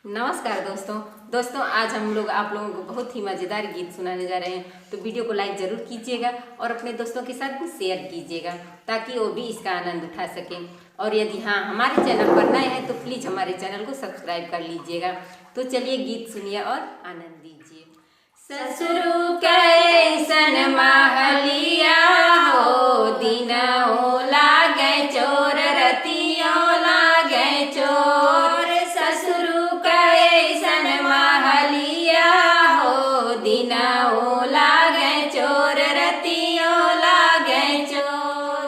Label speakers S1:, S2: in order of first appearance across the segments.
S1: नमस्कार दोस्तों आज हम लोग आप लोगों को बहुत ही मज़ेदार गीत सुनाने जा रहे हैं। तो वीडियो को लाइक ज़रूर कीजिएगा और अपने दोस्तों के साथ भी शेयर कीजिएगा ताकि वो भी इसका आनंद उठा सकें। और यदि हमारे चैनल पर नए हैं तो प्लीज़ हमारे चैनल को सब्सक्राइब कर लीजिएगा। तो चलिए गीत सुनिए और आनंद लीजिए। ससुरु कैसन महलिया हो, दिनों लागे चोर रतियों लागे चोर। ससुरु कैसन महलिया हो, दिनों लागे चोर रतियों लागे चोर।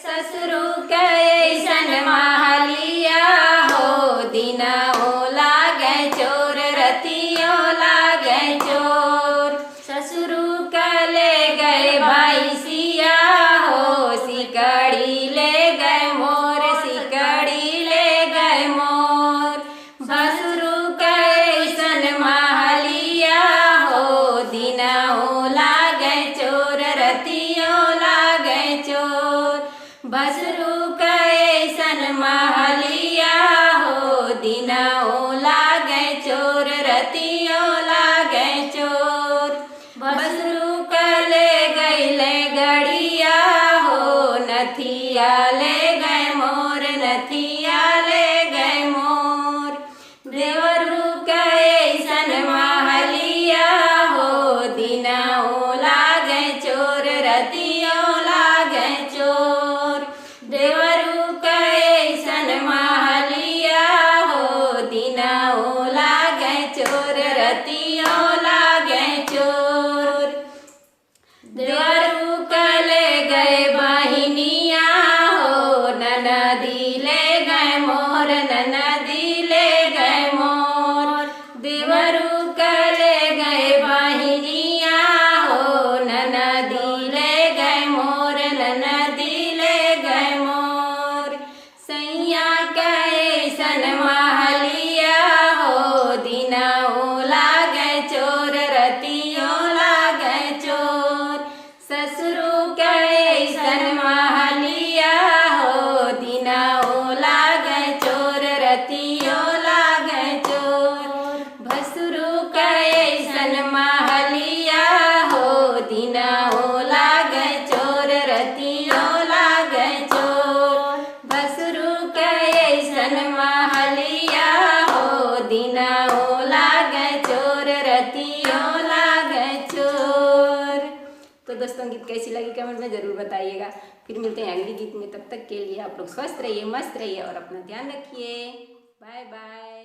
S1: ससुरु कैसन महलिया हो, दिनों लागे चोर रतियों लागे चोर। ससुरु कले गए भैंसिया हो, सिकड़ी ले गए मोर, सिकड़ी ले गए मोर। भसुरु कैसन महलिया हो, दिनों लागे चोर रतियों लागे चोर। भसुरु कैसन महलिया हो, दिनों लागे चोर रतियों लागे चोर। भसुरु कले गईले गड़िया हो, नथिया ले गए मोर, नथिया ले गए मोर। देवरु कैसन महलिया हो, दिनों लागे चोर रतियों लागे चोर। देवरु कैसन महलिया हो, दिनों लागे चोर रतियों लागे चोर। देवरु कले गए बहिनिया हो, ननदी ले गए मोर, ननदी ले गए मोर। देवरु कले गए बहिनिया हो, ननदी ले गए मोर, ननदी ले गए मोर। सैया कैसन महलिया हो, दिनों लागे चोर रतियों लागे चोर। ससुरु कैसन महलिया हो, दिनों लागे चोर रतियों लागे चोर। भसुरु कैसन महलिया हो, दिनों लागे चोर रतियों लागे चोर। भसुरु कैसन महलिया हो, दिनों लागे चोर रतियों लागे चोर। तो दोस्तों गीत कैसी लगी कमेंट में ज़रूर बताइएगा। फिर मिलते हैं अगली गीत में, तब तक के लिए आप लोग स्वस्थ रहिए, मस्त रहिए और अपना ध्यान रखिए। Bye by.